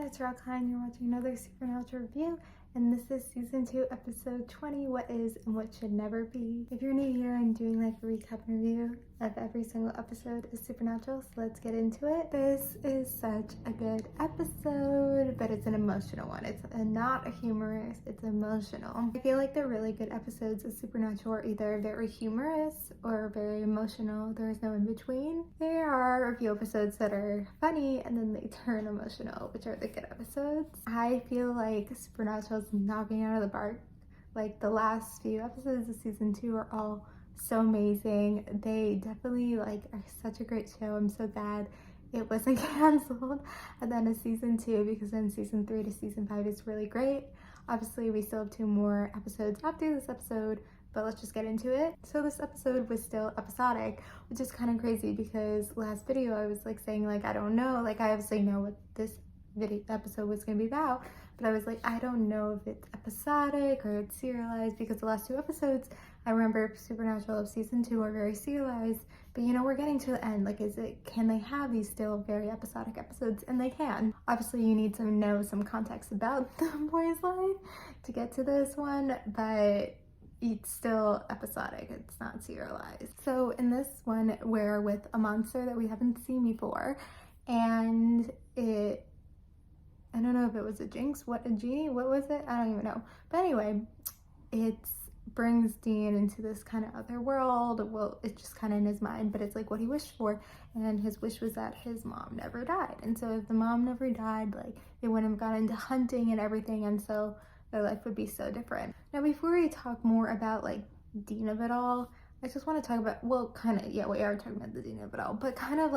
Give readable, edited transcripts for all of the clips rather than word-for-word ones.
it's Rockline, and you're watching another Supernatural review, and this is season 2, episode 20, What Is and What Should Never Be. If you're new here, I'm doing like a recap and review of every single episode of Supernatural, so let's get into it. This is such a good episode, but it's an emotional one. It's not a humorous, it's emotional. I feel like the really good episodes of Supernatural are either very humorous or very emotional. There is no in between. There are a few episodes that are funny and then they turn emotional, which are the good episodes. I feel like Supernatural's knocking out of the park. Like the last few episodes of season 2 are all so amazing. They definitely are such a great show. I'm so glad it wasn't canceled at the end of season 2, because then season 3 to season 5 is really great. Obviously we still have 2 more episodes after this episode, but let's just get into it. So this episode was still episodic, which is kind of crazy because last video I was saying I don't know, I obviously know what this episode was going to be about, but I was I don't know if it's episodic or it's serialized, because the last 2 episodes I remember Supernatural of season 2 are very serialized, but we're getting to the end. Can they have these still very episodic episodes? And they can. Obviously you need to know some context about the boy's life to get to this one, but it's still episodic, it's not serialized. So in this one, we're with a monster that we haven't seen before, and I don't know if it was a jinx, a genie, what was it? I don't even know. But anyway, it brings Dean into this kind of other world. Well, it's just kind of in his mind, but it's what he wished for, and his wish was that his mom never died. And so if the mom never died, they wouldn't have gone into hunting and everything, and so their life would be so different. Now, before we talk more about Dean of it all, I just want to talk about, well, we are talking about the Dean of it all, but kind of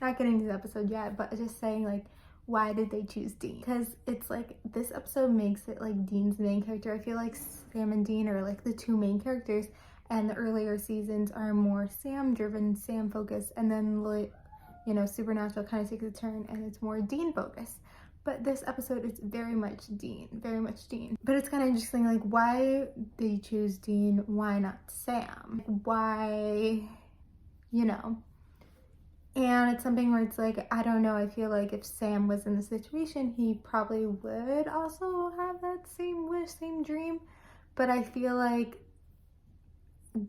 not getting to the episode yet, but just saying why did they choose Dean? Because it's this episode makes it Dean's main character. I feel like Sam and Dean are the 2 main characters, and the earlier seasons are more Sam driven, Sam focused, and then Supernatural kind of takes a turn and it's more Dean focused. But this episode is very much Dean, very much Dean. But it's kind of interesting, why they choose Dean, why not Sam? Why, And it's something where it's I don't know, I feel if Sam was in the situation, he probably would also have that same wish, same dream. But I feel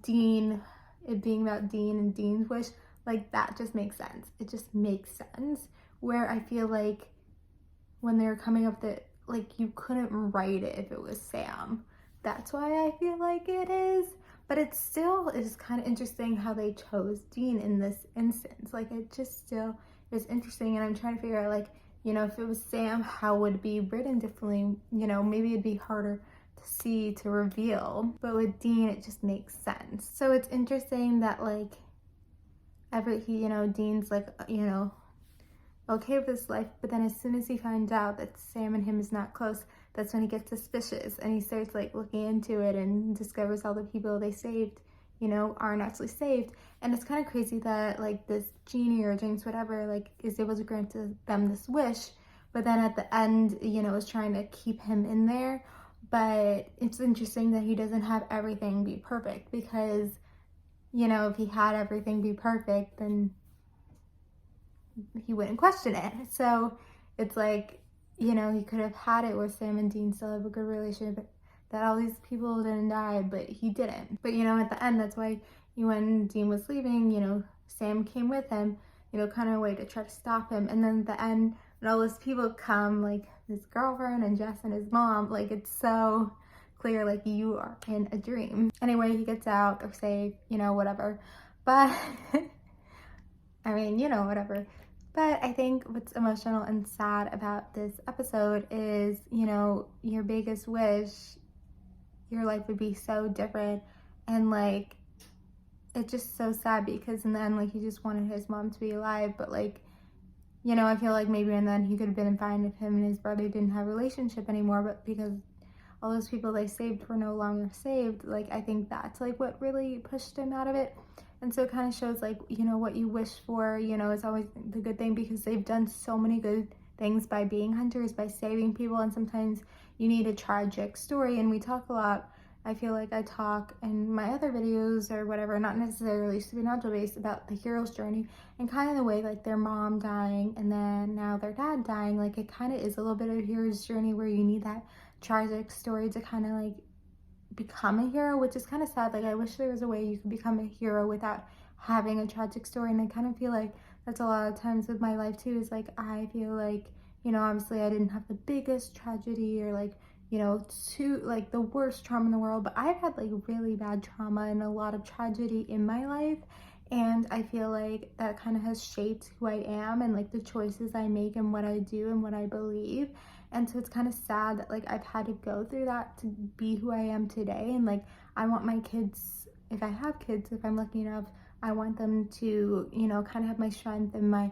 Dean, it being about Dean and Dean's wish, that just makes sense. It just makes sense. Where I feel when they're coming up that you couldn't write it if it was Sam. That's why I feel it is. But it still is kind of interesting how they chose Dean in this instance. It just still is interesting, and I'm trying to figure out if it was Sam, how would it be written differently? Maybe it'd be harder to see, to reveal. But with Dean, it just makes sense. So it's interesting that Dean's okay with his life, but then as soon as he finds out that Sam and him is not close, that's when he gets suspicious, and he starts looking into it and discovers all the people they saved aren't actually saved. And it's kind of crazy that this genie or jinx, whatever, is able to grant them this wish, but then at the end is trying to keep him in there. But it's interesting that he doesn't have everything be perfect, because if he had everything be perfect, then he wouldn't question it. So it's he could have had it where Sam and Dean still have a good relationship, that all these people didn't die, but he didn't. But at the end, that's why when Dean was leaving, Sam came with him, kind of a way to try to stop him. And then at the end, when all those people come, his girlfriend and Jess and his mom, it's so clear, you are in a dream. Anyway, he gets out, they're safe, whatever. But I mean, whatever. But I think what's emotional and sad about this episode is, your biggest wish, your life would be so different. And it's just so sad, because in the end, he just wanted his mom to be alive. But I feel maybe in the end he could have been fine if him and his brother didn't have a relationship anymore. But because all those people they saved were no longer saved, I think that's what really pushed him out of it. And so it kind of shows what you wish for, is always the good thing, because they've done so many good things by being hunters, by saving people. And sometimes you need a tragic story, and we talk a lot I feel like I talk in my other videos or whatever, not necessarily supernatural based, about the hero's journey and kind of the way like their mom dying and then now their dad dying. Like it kind of is a little bit of a hero's journey where you need that tragic story to kind of like become a hero, which is kind of sad. Like I wish there was a way you could become a hero without having a tragic story. And I kind of feel like that's a lot of times with my life too, is like I feel like, you know, obviously I didn't have the biggest tragedy or like, you know, too like the worst trauma in the world, but I've had like really bad trauma and a lot of tragedy in my life. And I feel like that kind of has shaped who I am and like the choices I make and what I do and what I believe. And so it's kind of sad that like I've had to go through that to be who I am today. And like I want my kids, if I have kids, if I'm lucky enough, I want them to, you know, kind of have my strength and my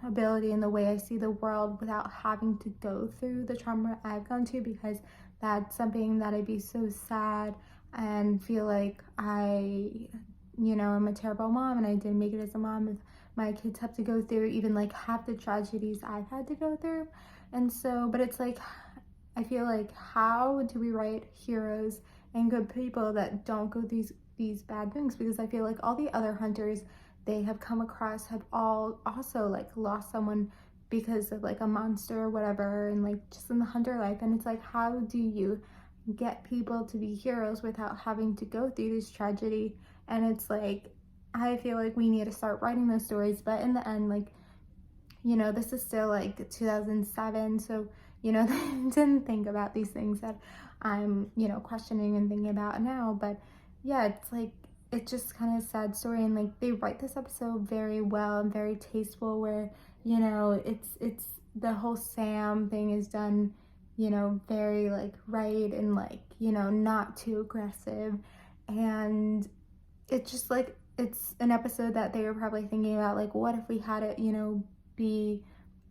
ability and the way I see the world without having to go through the trauma I've gone to, because that's something that I'd be so sad and feel like I, you know, I'm a terrible mom and I didn't make it as a mom if my kids have to go through even like half the tragedies I've had to go through. And so, but it's like, I feel like, how do we write heroes and good people that don't go these bad things? Because I feel like all the other hunters they have come across have all also like lost someone because of like a monster or whatever, and like just in the hunter life. And it's like, how do you get people to be heroes without having to go through this tragedy? And it's like, I feel like we need to start writing those stories. But in the end, like, you know, this is still like 2007, so, you know, they didn't think about these things that I'm, you know, questioning and thinking about now. But yeah, it's like, it's just kind of a sad story. And like they write this episode very well and very tasteful, where, you know, it's the whole Sam thing is done, you know, very like right and like, you know, not too aggressive. And it's just like, it's an episode that they were probably thinking about, like, what if we had it, you know, be,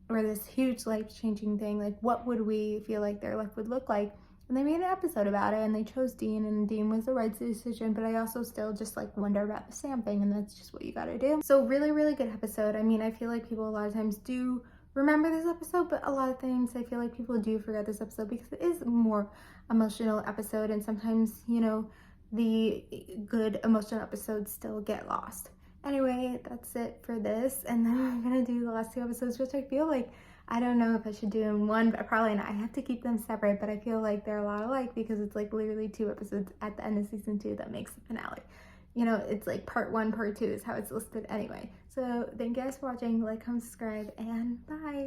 or this huge life-changing thing, like what would we feel like their life would look like? And they made an episode about it, and they chose Dean, and Dean was the right decision. But I also still just like wonder about the Sam thing, and that's just what you gotta do. So really, really good episode. I mean, I feel like people a lot of times do remember this episode, but a lot of things I feel like people do forget this episode because it is a more emotional episode, and sometimes, you know, the good emotional episodes still get lost. Anyway, that's it for this, and then I'm gonna do the last two episodes, which I feel like, I don't know if I should do in one, but probably not. I have to keep them separate, but I feel like they're a lot alike because it's like literally 2 episodes at the end of season 2 that makes the finale. You know, it's like part 1, part 2 is how it's listed anyway. So thank you guys for watching. Like, comment, subscribe, and bye.